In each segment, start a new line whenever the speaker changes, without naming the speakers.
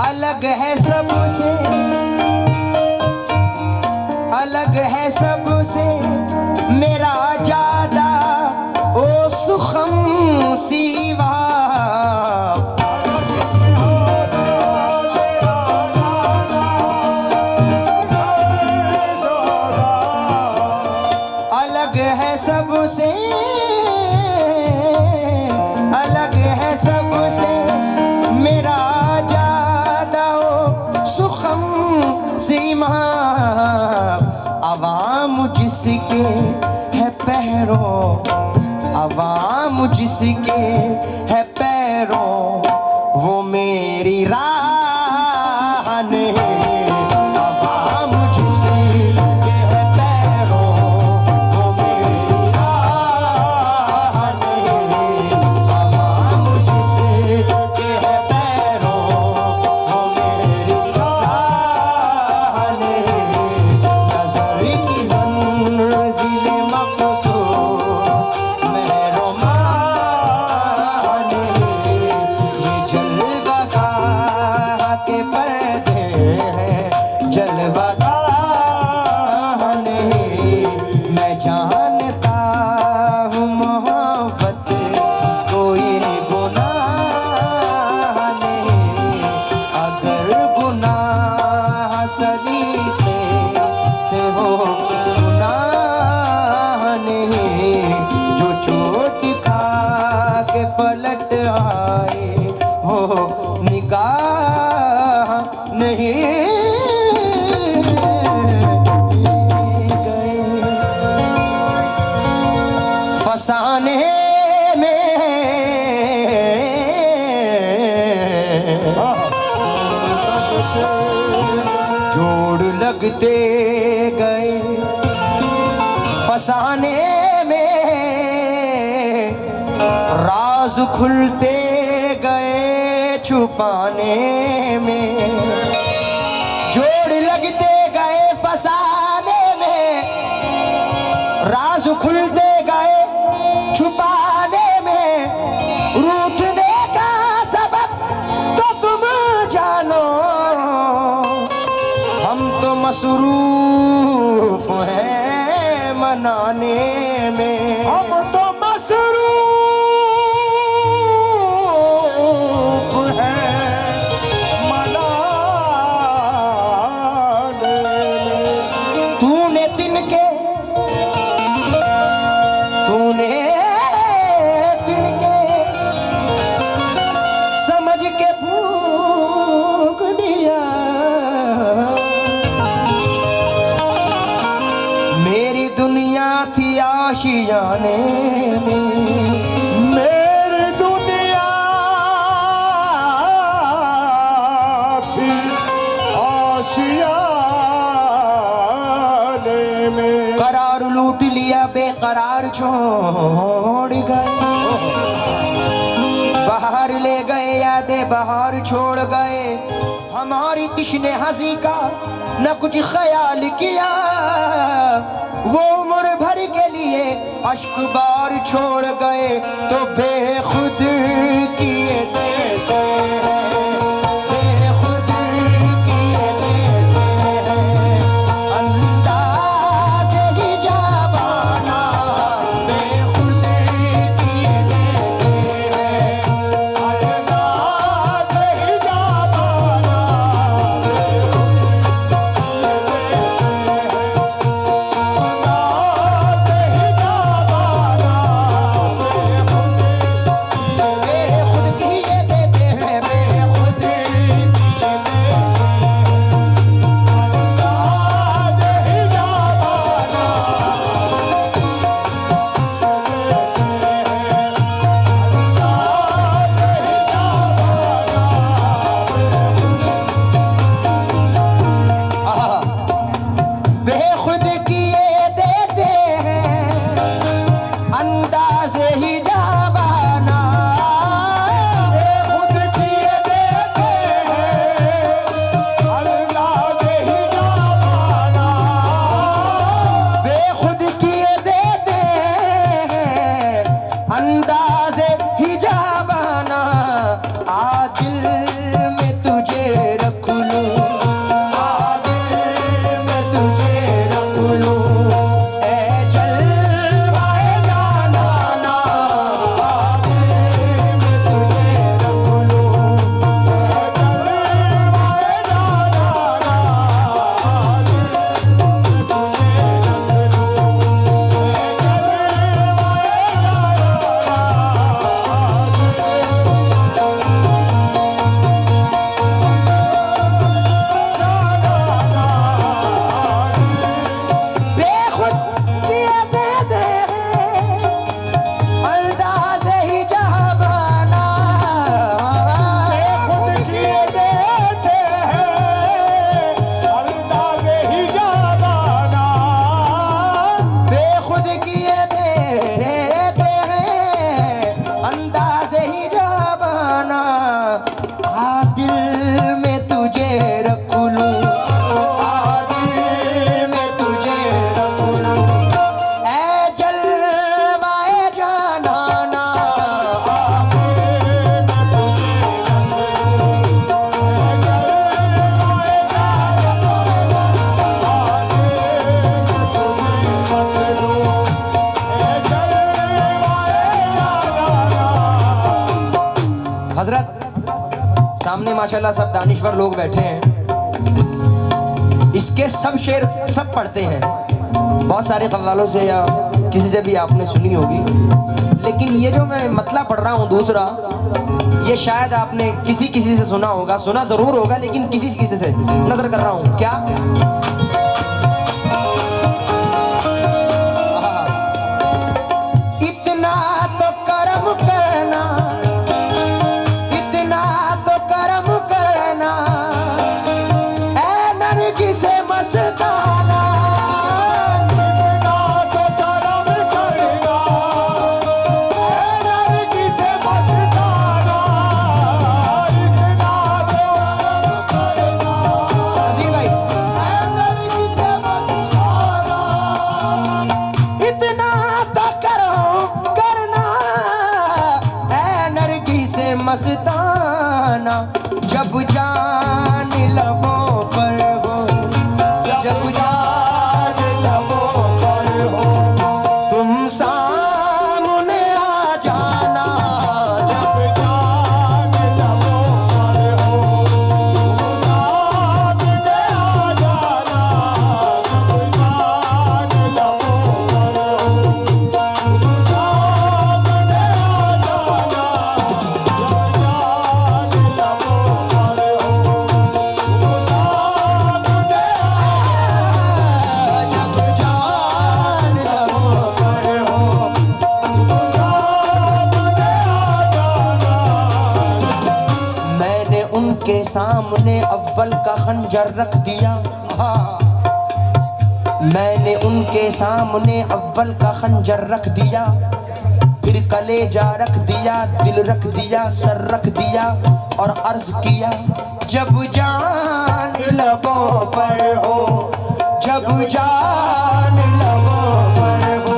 अलग है सबसे, अलग है सबसे मेरा जादा ओ सुखम सीवा। अलग है सबसे, अलग है सबसे मेरा जादा ओ सुखम सीमा। अवाम जिसके है पैरों, अवाम जिसके है पैरों, वो मेरी राह नहीं। अवाम जिसके है पैरों, वो मेरी राह नहीं। अवाम जिसके है पैरों, वो मेरी राह नहीं। नज़र की मंज़िल मक़सूद महरुमा नहीं। ये जलवागाह के पर्दे हैं, जलवागाह नहीं। मैं जानता हूँ मोहब्बत कोई गुनाह नहीं। अगर गुनाह सलीके से हो गुनाह नहीं। जो चोट खा के पलट आए वो निगाह नहीं। फसाने में जोड़ लगते गए, फसाने में राज खुलते गए, छुपाने में जोड़ लगते गए, फसाने में राज खुलते गए, छुपाने में रूठने का सबब तो तुम जानो। हम तो मसरूफ हैं मनाने में, हम तो मसरूफ हैं मनाने में। तूने तिनके, तूने तिनके समझ के फूंक दिया। मेरी दुनिया थी आशियाने में, मेरी दुनिया थी आशियाने में। करार लूट लिया, बेकरार छोड़ गए, बाहर ले गए, यादें बाहर छोड़ गए। हमारी तिश्ने हंसी का न कुछ ख्याल किया, वो उम्र भर के लिए अश्क बार छोड़ गए। तो बेखुद किए देते हैं, बेखुद किए देते हैं अंदाज़ ही जावाना। बेखुद किए देते हैं अंदाज़ ही जावाना। बेखुद सामने माशाल्लाह सब दानिश्वर लोग बैठे हैं, इसके सब शेर सब पढ़ते हैं, बहुत सारे कव्वालों से या किसी से भी आपने सुनी होगी, लेकिन ये जो मैं मतला पढ़ रहा हूँ दूसरा, ये शायद आपने किसी किसी से सुना होगा, सुना जरूर होगा, लेकिन किसी किसी से नजर कर रहा हूँ। क्या इतना तो करम करना, इतना तो करम करना, ऐ नरगी से मस्ताना, मस्ताना, जब जान लबों पर हो, जब जान लबों पर हो, तुम सामने आ जाना, जब जान लबों पर हो, तुम सामने आ जाना, जब जान लबों पर हो, तुम सामने आ जाना। के सामने अव्वल का खंजर रख दिया, मैंने उनके सामने अव्वल का खंजर रख दिया, फिर कलेजा रख दिया, दिल रख दिया, सर रख दिया और अर्ज किया, जब जान लबों पर हो, जब जान लबों पर हो,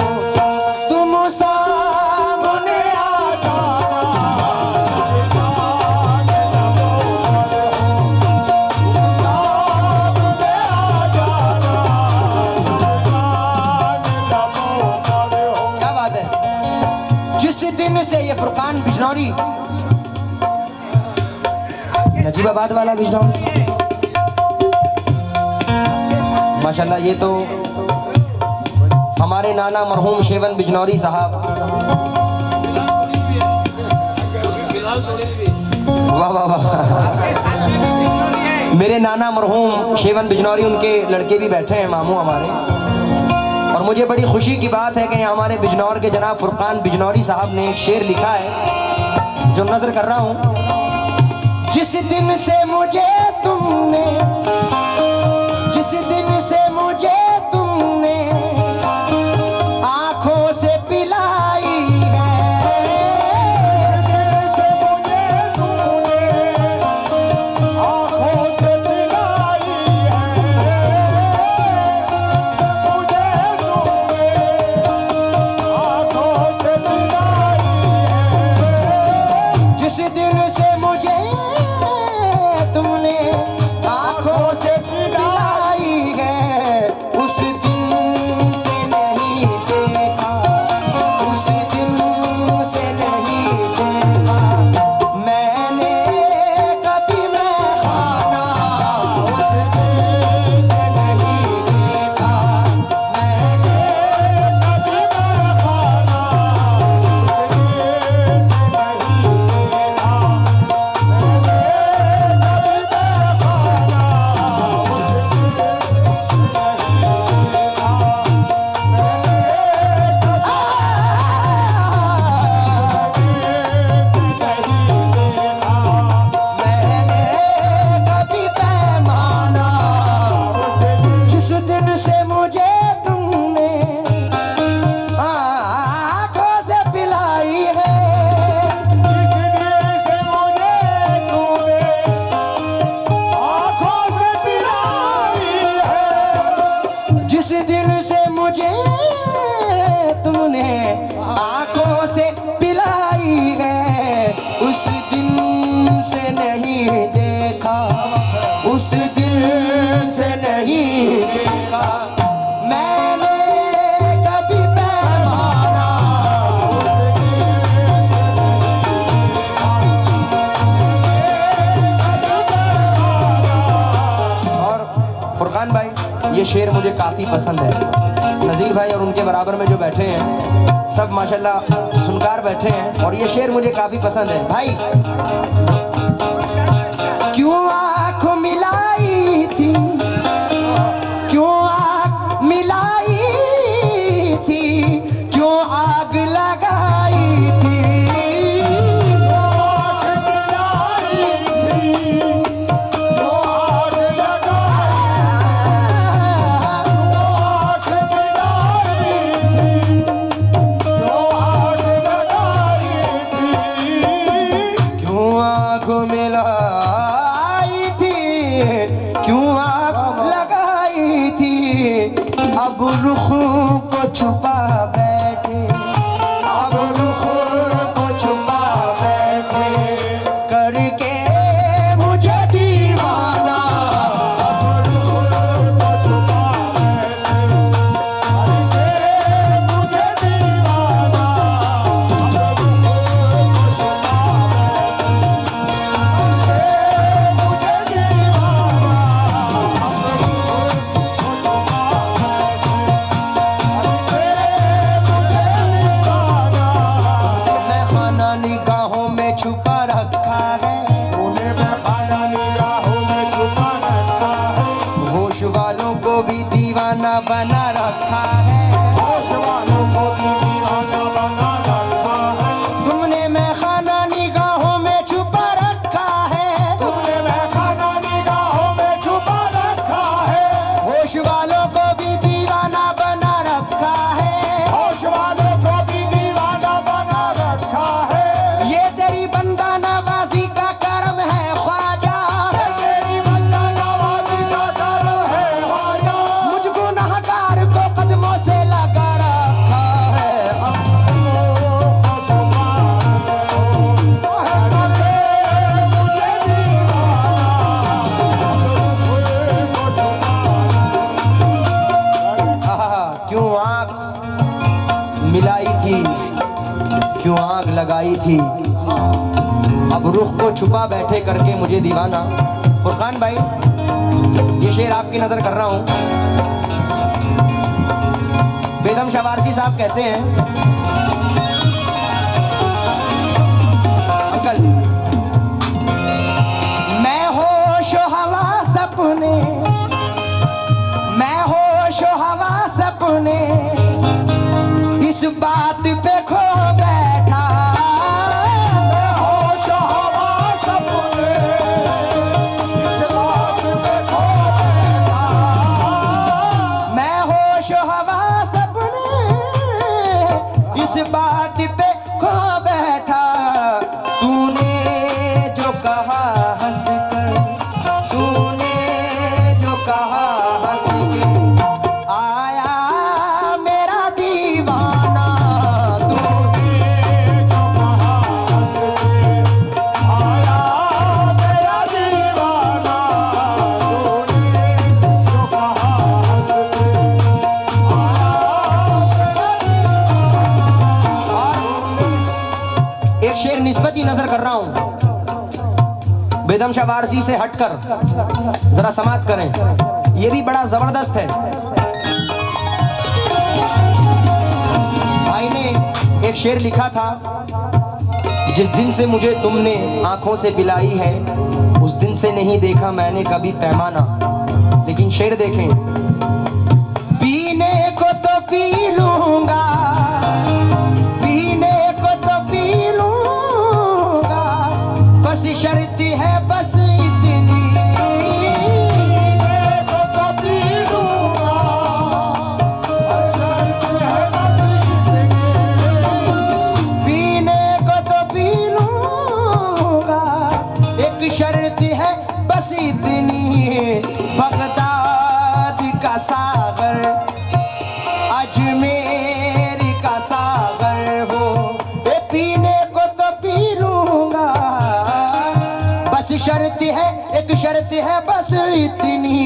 तुम सामने आ जाना, से ये फुरकान बिजनौरी, नजीबाबाद वाला बिजनौरी, माशाल्लाह ये तो हमारे नाना मरहूम शेवन बिजनौरी साहब, वाह वाह वाह, मेरे नाना मरहूम शेवन बिजनौरी, उनके लड़के भी बैठे हैं, मामू हमारे, और मुझे बड़ी खुशी की बात है कि हमारे बिजनौर के जनाब फुरकान बिजनौरी साहब ने एक शेर लिखा है जो नजर कर रहा हूं। जिस दिन से मुझे तुमने, जिस दिन से मुझे तुमने आंखों से पिलाई है, आंखों से पिलाई है, तुमने आंखों से पिलाई है, ये शेर मुझे काफ़ी पसंद है। नज़ीर भाई और उनके बराबर में जो बैठे हैं सब माशाल्लाह सुनकार बैठे हैं और ये शेर मुझे काफ़ी पसंद है। भाई क्यों आँख मिलाई थी, क्यों आँख मिलाई थी, क्यों आग लगाई थी, अब रुख को छुपा बैठे, अब रुख को छुपा बैठे करके मुझे दीवाना, अब रुख को छुपा बैठे करके मुझे दीवाना, अब रुख को छुपा बैठे करके मुझे निगाहों में छुपा रखा है, उन्हें मैं खाना निगाहों में छुपा रखा है, होश वालों को भी दीवाना बना रखा है, होश वालों को भी दीवाना बना रखा है, तुमने मैं खाना निगाहों में छुपा रखा है, तुमने मैं खाना निगाहों में छुपा रखा है, होश वालों को भी दीवाना बना रखा है, होश वालों को भी दीवाना बना रखा है, बंदा नवाजी का करम है ख्वाजा, तेरी बंदा नवाजी का करम है ख्वाजा, मुझ गुनहगार को कदमों से लगा रखा है, क्यों आँख मिलाई थी, क्यों आग लगाई थी, अब रुख को छुपा बैठे करके मुझे दीवाना। फुरकान भाई ये शेर आपकी नजर कर रहा हूं। बेदम शवारसी साहब कहते हैं, अंकल मैं होश हवा सपने, मैं होश हवा सपने इस बात पे खो बैठा, बात पे खो बैठा, तूने जो कहा हंस कर, तूने जो कहा हंस के आया मेरा दीवाना, तूने जो कहा हंस के आया मेरा दीवाना, तूने जो कहा हंस के आया। एक शेर निस्बती नजर कर रहा हूं, बेदम शवारसी से हटकर जरा समात करें, ये भी बड़ा जबरदस्त है। भाई ने एक शेर लिखा था, जिस दिन से मुझे तुमने आंखों से पिलाई है उस दिन से नहीं देखा मैंने कभी पैमाना। लेकिन शेर देखें, पीने को तो पी लूंगा, पीने को तो पी लूंगा, बस शर्त है बस इतनी, पीने को तो पी लूंगा, शर्त है बस इतनी, पीने को तो पी लूंगा, एक शर्त है बस इतनी, बगदाद का सागर अजमेर का सागर हो, ए पीने को तो पी लूंगा, बस शर्त है एक शर्त है बस इतनी,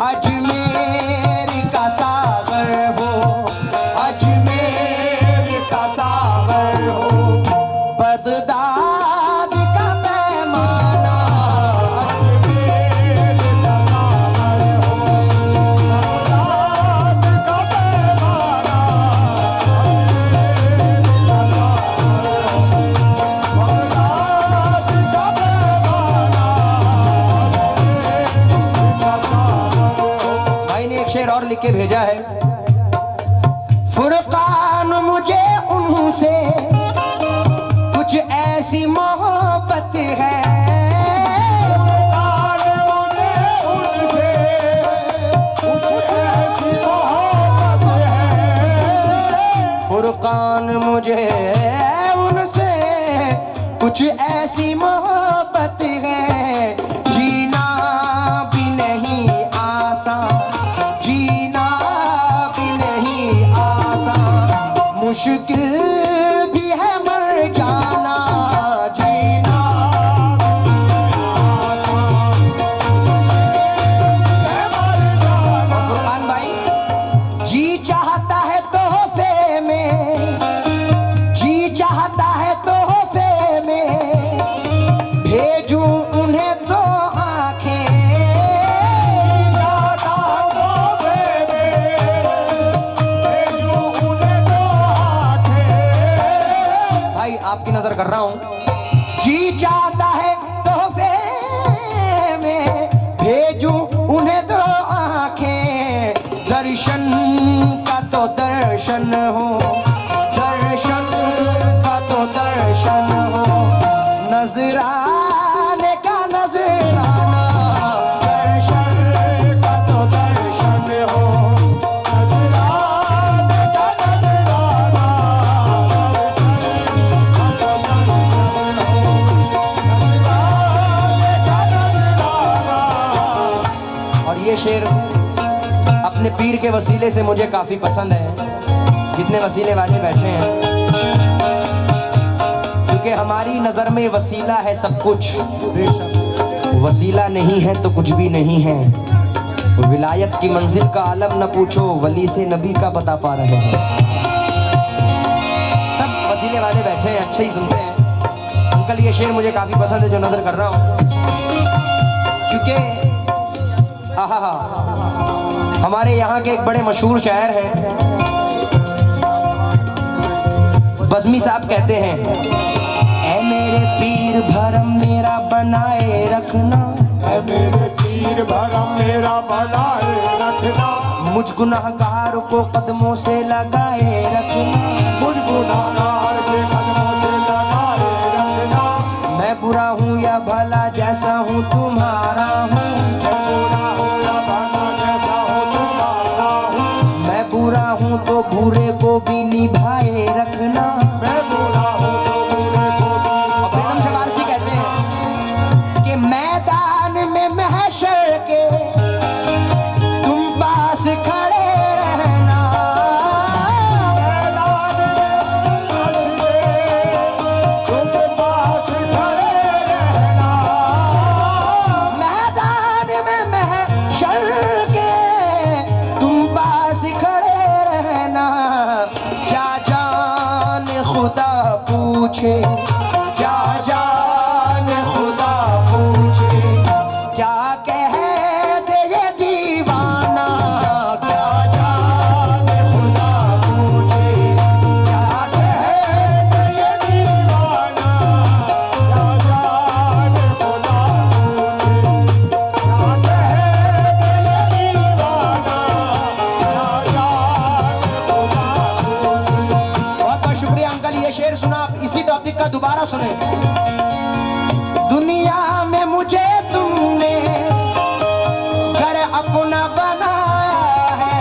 अजमेर का सागर हो, अजमेर का सागर हो, बगदाद का पैमाना, अजमेर का सागर हो, लिख के भेजा है, फुरकान मुझे उनसे कुछ ऐसी मोहब्बत है, फुरकान मुझे उनसे कुछ ऐसी मोहब्बत है, जीना भी नहीं आसान, जीना भी नहीं आसान, मुश्किल भी है मर जाना, जीना फुरकान भाई, जी चाहता है तोहफे में, जी चाहता है तोहफे में भेजूं उन्हें दो आंखें, भाई आपकी नजर कर रहा हूं, जी चाहता है तोहफे में भेजूं उन्हें दो आंखें, दर्शन का तो दर्शन हो, दर्शन का तो दर्शन हो, नजराने का नजराना, दर्शन का तो दर्शन हो, नजराने का नजराना, और ये शेर अपने पीर के वसीले से मुझे काफी पसंद है। जितने वसीले वाले बैठे हैं, क्योंकि हमारी नजर में वसीला है सब कुछ, वसीला नहीं है तो कुछ भी नहीं है। विलायत की मंजिल का आलम न पूछो, वली से नबी का बता पा रहे हैं। सब वसीले वाले बैठे हैं, अच्छे ही सुनते हैं। अंकल ये शेर मुझे काफी पसंद है जो नजर कर रहा हूं, क्योंकि हमारे यहाँ के एक बड़े मशहूर शायर हैं, बज़मी साहब कहते हैं, ऐ मेरे पीर भरम मेरा बनाए रखना, ऐ मेरे पीर भरम मेरा बनाए रखना, मुझ गुनाहगार को कदमों से लगाए रखना, मुझ गुनाहगार के कदमों से लगाए रखना, मैं बुरा हूँ या भला जैसा हूँ तुम्हारा हूँ, मैं बुरा हूँ या भला जैसा हूँ तुम्हारा हूँ, मैं बुरा हूँ तो बुरे को भी निभाए रखना, मैं बुरा हूँ तो बुरे को भी। प्रीतम शवारसी कहते हैं कि मैदान में महशर के तुम पास खड़े रहना, मैदान में तुम पास खड़े रहना, मैदान में महशर के तुम पास खड़े रहना, क्या जान खुदा पूछे, क्या जान खुदा पूछे, क्या कह दे ये दीवाना, क्या जान खुदा पूछे, क्या कह दे ये दीवाना, क्या जान खुदा पूछे, क्या कह दे ये दीवाना, क्या जान खुदा पूछे। बहुत बहुत शुक्रिया अंकल, ये शेर सुना आप इसी टॉपिक का दोबारा सुने। दुनिया में मुझे तुमने घर अपना बनाया है,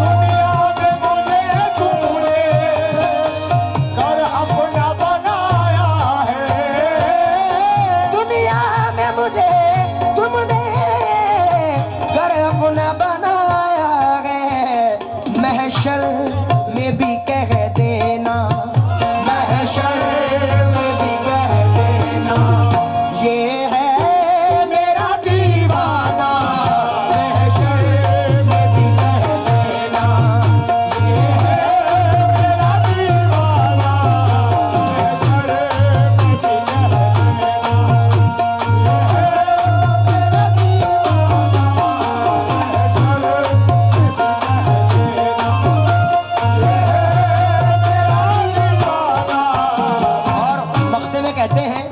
दुनिया में मुझे तुमने घर अपना बनाया है, दुनिया में मुझे तुमने घर अपना बनाया है, महशर में भी कह देना, महशर में भी कह देना, ये है मेरा दीवाना, महशर में भी कह देना, ये है मेरा दीवाना, महशर में भी कह देना, ये है मेरा दीवाना, महशर में भी कह देना। और मख्ते में कहते हैं,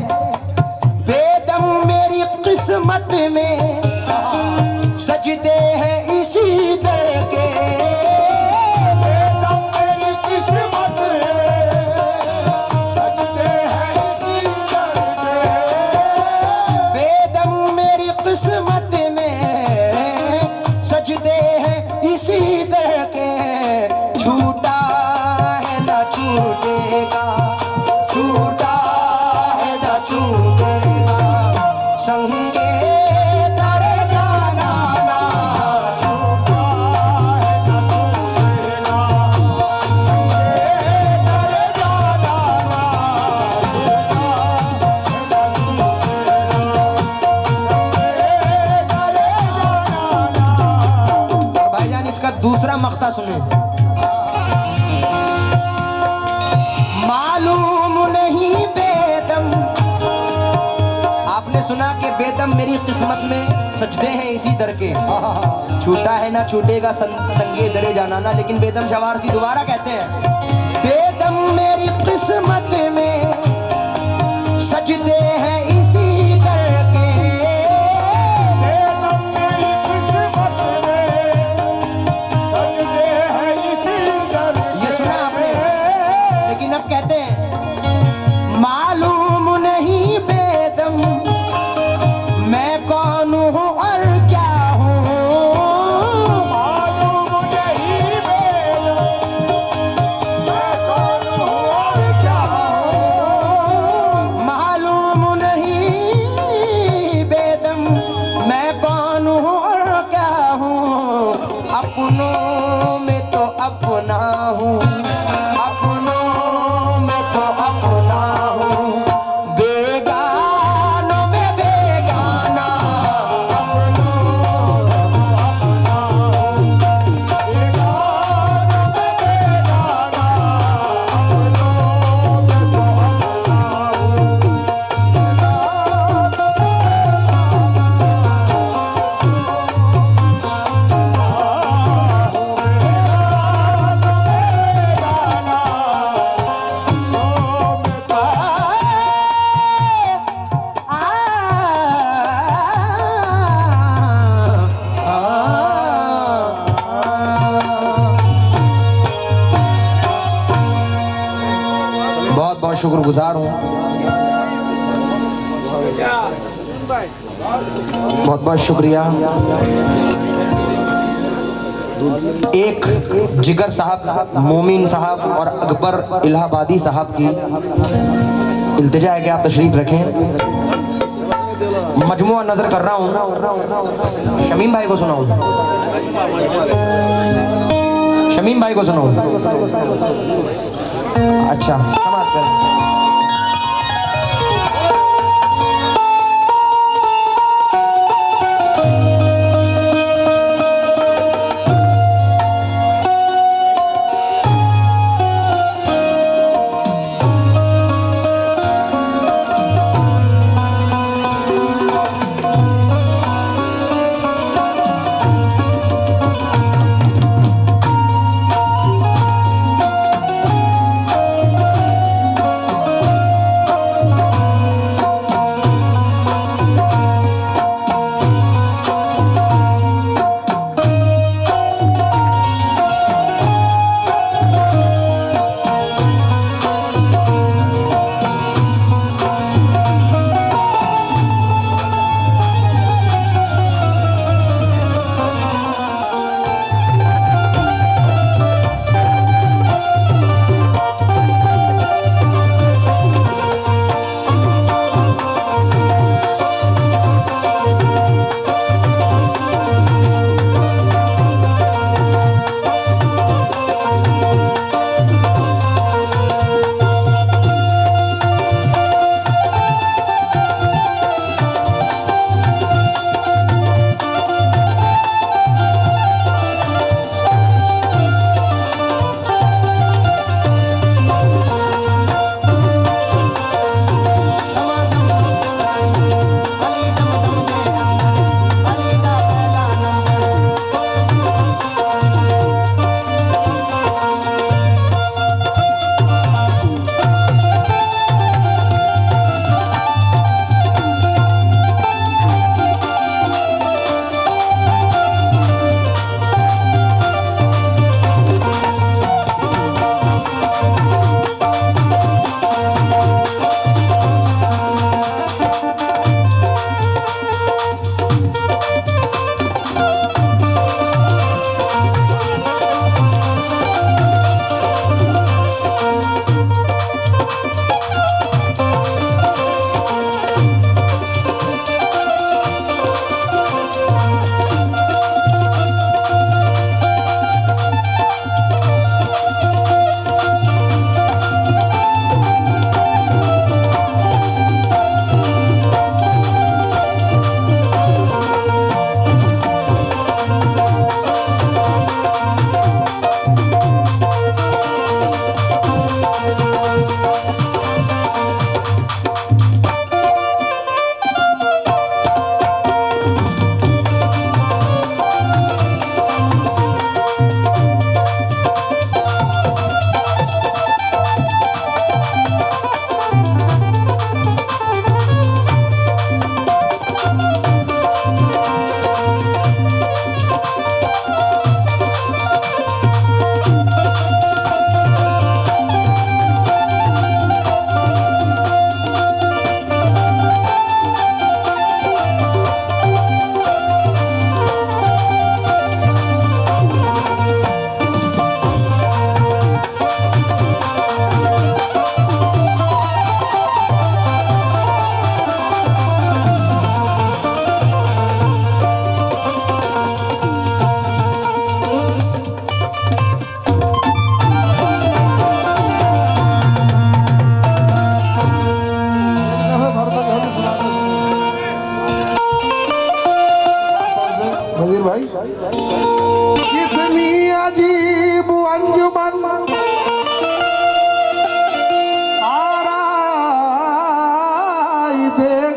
बेदम मेरी किस्मत में सजदे हैं इसी किस्मत में सजदे हैं इसी दर के, छूटा है ना छूटेगा संगे दरे जाना ना। लेकिन बेदम शवारसी दोबारा कहते हैं, बेदम मेरी किस्मत में सजदे हैं इसी दर के,
बेदम मेरी किस्मत में सजदे हैं इसी दर के।
ये सुना आपने। लेकिन अब कहते हैं, मालूम नहीं बेदम मैं कौन हूँ और क्या हूँ,
मालूम नहीं बेदम मैं कौन हूँ और क्या हूँ।
मालूम नहीं बेदम मैं कौन हूँ और क्या हूँ। अपनों में तो अपना हूँ, अपनों में तो अपना हूँ, बेगानों में बेगाना। बहुत बहुत शुक्रगुजार हूँ, बहुत बहुत शुक्रिया। एक जिगर साहब, मोमिन साहब और अकबर इलाहाबादी साहब की इल्तिजा है कि आप तशरीफ रखें। मजमुआ नजर कर रहा हूँ, शमीम भाई को सुनाऊं, शमीम भाई को सुनाऊं। अच्छा समाप्त करें।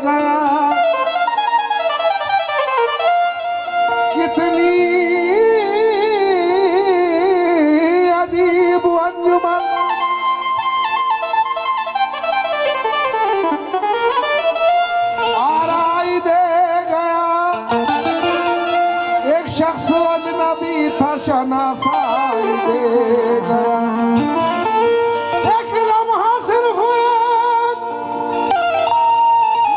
गया। कितनी अजीब अंजुमन, आराई दे गया। एक शख्स अजनबी था, शनासाई दे गया। एक लम्हा सिर्फ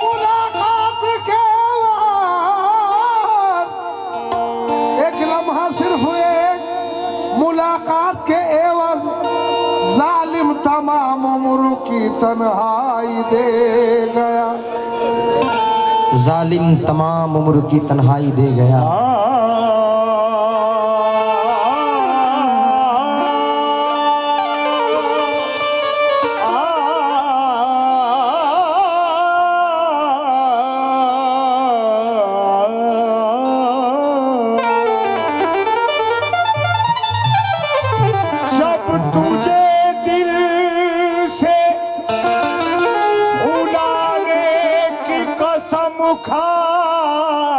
मुलाकात के बाद, एक लम्हा सिर्फ एक मुलाकात के एवज जालिम तमाम उम्र की तन्हाई दे गया।
जालिम तमाम उम्र की तन्हाई दे गया।
जब तुझे दिल से भुलाने की कसम खाई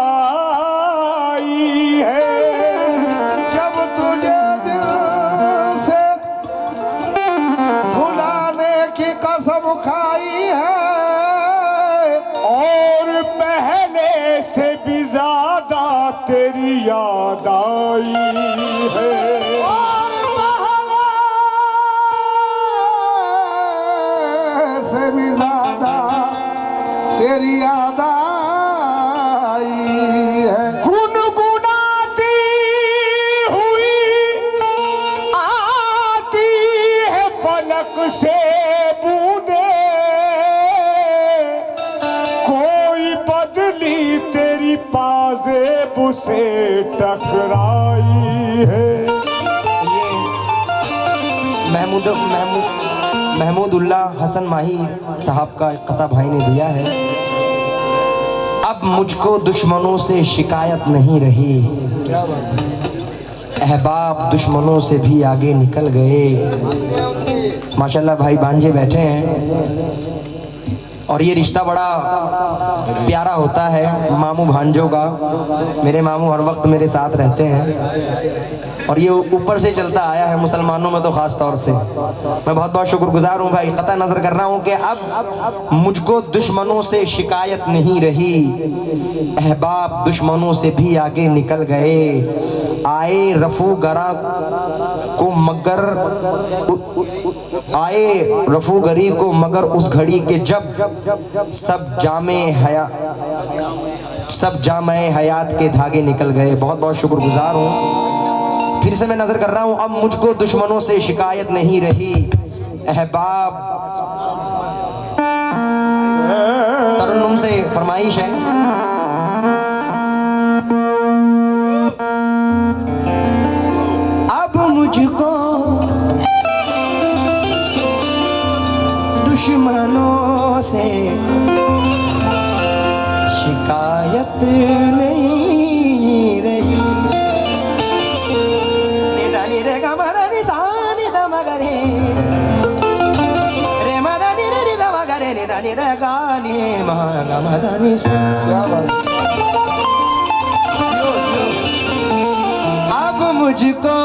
है, जब तुझे दिल से भुलाने की कसम खाई है, और पहले से भी ज्यादा तेरी याद आई है। से भी ज्यादा तेरी याद आई है। गुनगुनाती हुई आती है फलक से बूंदे, कोई बदली तेरी पाजेब से टकराई है।
महमूदुल्लाह हसन माही साहब का एक कता भाई ने दिया है। अब मुझको दुश्मनों से शिकायत नहीं रही, अहबाब दुश्मनों से भी आगे निकल गए। माशाल्लाह भाई भांजे बैठे हैं और ये रिश्ता बड़ा प्यारा होता है मामू भांजों का। मेरे मामू हर वक्त मेरे साथ रहते हैं और ये ऊपर से चलता आया है, मुसलमानों में तो ख़ास तौर से। मैं बहुत बहुत शुक्रगुजार हूँ भाई, क़ता नज़र कर रहा हूँ कि अब मुझको दुश्मनों से शिकायत नहीं रही, अहबाब दुश्मनों से भी आगे निकल गए। आए रफू गरा को मगर आए रफू गरी को मगर उस घड़ी के जब सब जामे हयात के धागे निकल गए। बहुत बहुत शुक्रगुजार हूँ। फिर से मैं नजर कर रहा हूँ, अब मुझको दुश्मनों से शिकायत नहीं रही, अहबाब। तरन्नुम से फरमाइश है, अब मुझको दुश्मनों से शिकायत नहीं रही। निदानी रे गमदानी सानी दमगरे रे मदानी रे दमगरे निदानी रे गानी महागमदानी सा। अब मुझको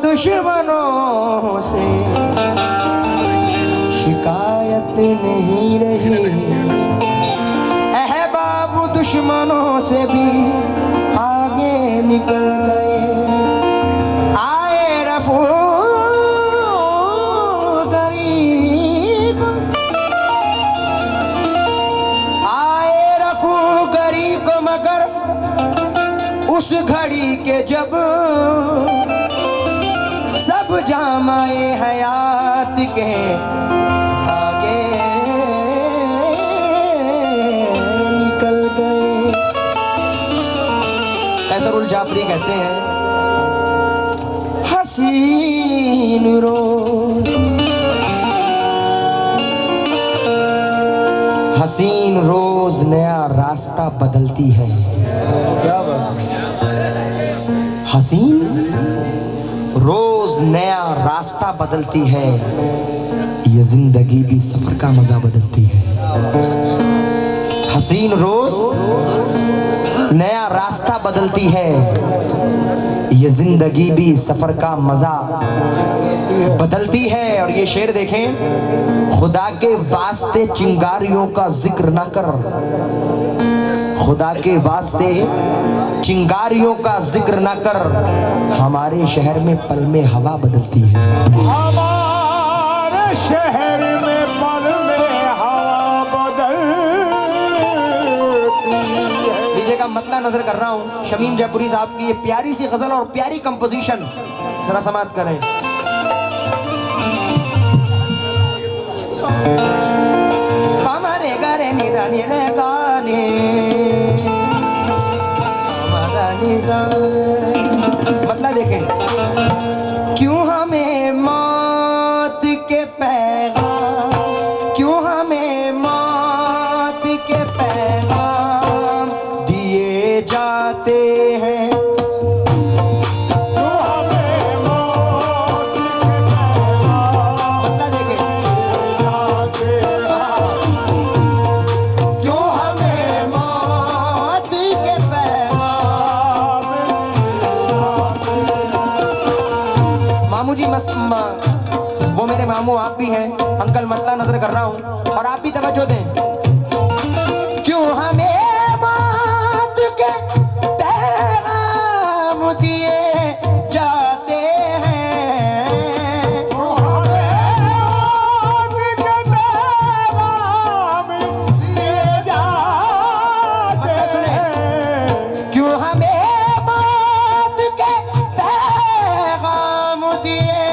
दुश्मनों से शिकायत नहीं रही, अहबाब दुश्मनों से भी आगे निकल गए। आए रफू गरीब, आए रफू गरीब को मगर उस घड़ी के जब सब जामाए हयात के धागे निकल गए। कैसरुल जाफरी कहते हैं, हसीन रोज हसीन रोज नया रास्ता बदलती है। क्या बात? हसीन रोज रोज नया रास्ता बदलती है, ये जिंदगी भी सफर का मजा बदलती है। हसीन रोज नया रास्ता बदलती है, ये जिंदगी भी सफर का मजा बदलती है। और ये शेर देखें, खुदा के वास्ते चिंगारियों का जिक्र ना कर, खुदा के वास्ते चिंगारियों का जिक्र ना कर, हमारे शहर में पल में हवा बदलती है।
हमारे शहर में पल में हवा बदलती है।
लीजिएगा, मतला नजर कर रहा हूँ शमीम जयपुरी साहब की ये प्यारी सी गजल और प्यारी कंपोजिशन, जरा समाप्त करें। हमारे घरे निदानी रे गाने मतलब देखें, क्यों हमें मौत के पैगाम, क्यों हमें मौत के पैगाम दिए जाते हैं,
क्यों हमें मौत के पैगाम
मतलब देखें,
जाते
क्यों हमें मौत के पैगाम। मामू जी मस्त वो मेरे मामू आप भी हैं, अंकल मतला नजर कर रहा हूँ और आप भी तवज्जो दें। क्यों हमें मौत के पैगाम दिए जाते हैं,
क्यों हमें मौत के पैगाम दिए जाते
मतलब सुने,
हैं।
क्यों हमें मौत के पैगाम दिए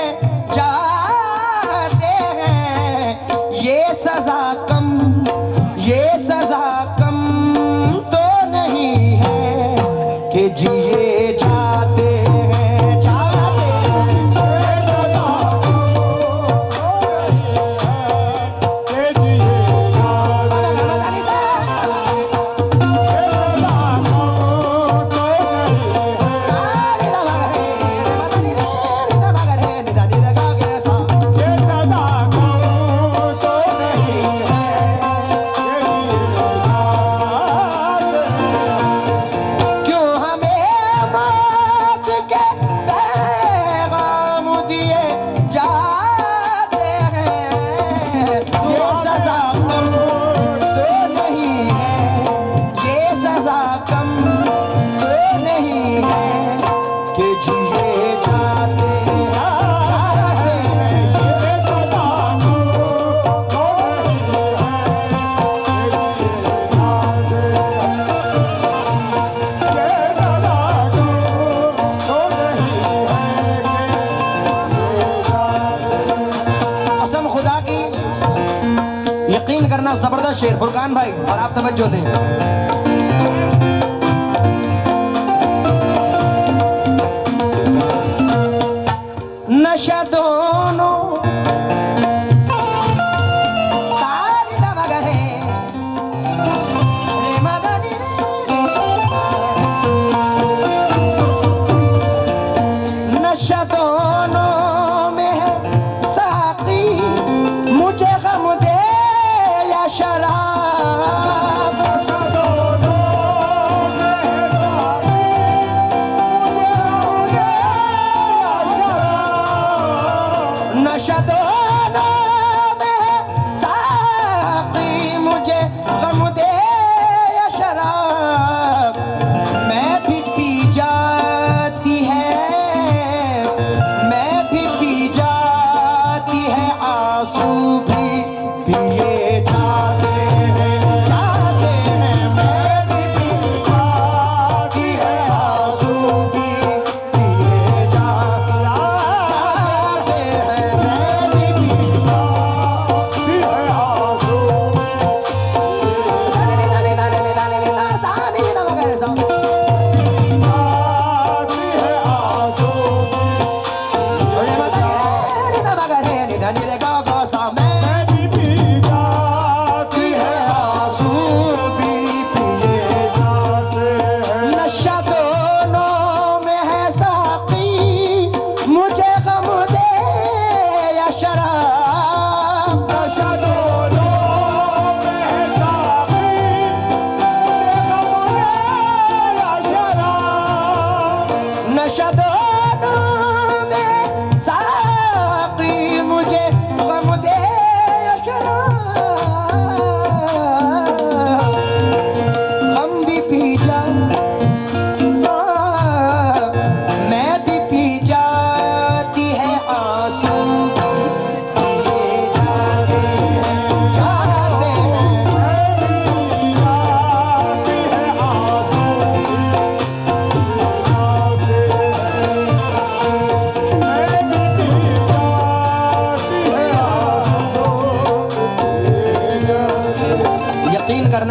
जाते हैं, ये सजा कम, ये सजा कम तो नहीं है कि जिए जाते हैं, जाते हैं। क्यों हमें मौत के पैगाम दिए जाते हैं, ये सजा कम तो नहीं है, ये सजा कम तो नहीं है कि जिए जाते हैं, जाते हैं, ये सजा कसम खुदा की, यकीन करना जबरदस्त शेर फुरकान भाई, और आप तवज्जो दें। नशा दोनों सारी दमगरे रे मदनी रे, नशा दोनों में है साकी, मुझे गम दे या शराब, नशा दोनों में साकी, मुझे गम दे या शराब, मैं भी पी जाती है, मैं भी पी जाती है, आंसू भी पिए जाते हैं, जाते हैं, मैं भी पी जाती है, आंसू भी पिए जाते हैं, मैं भी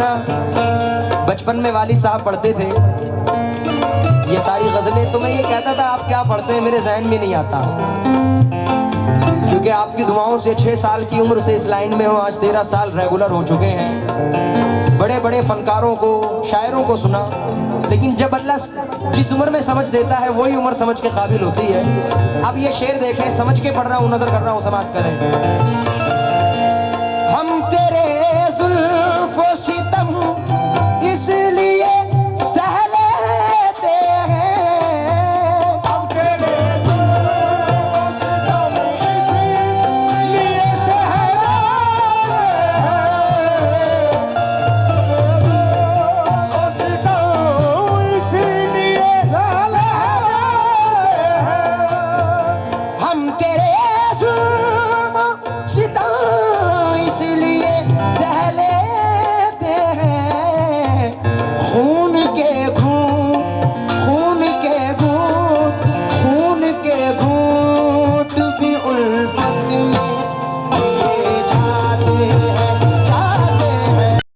ना, बचपन में वालिद साहब पढ़ते थे ये सारी गजलें, तो मैं ये कहता था आप क्या पढ़ते हैं, मेरे जहन में नहीं आता, क्योंकि आपकी दुआओं से 6 साल की उम्र से इस लाइन में हो, आज 13 साल रेगुलर हो चुके हैं। बड़े बड़े फनकारों को, शायरों को सुना, लेकिन जब अल्लाह जिस उम्र में समझ देता है वही उम्र समझ के काबिल होती है। अब ये शेर देखें, समझ के पढ़ रहा हूँ, नजर कर रहा हूँ, समाप्त करें। हम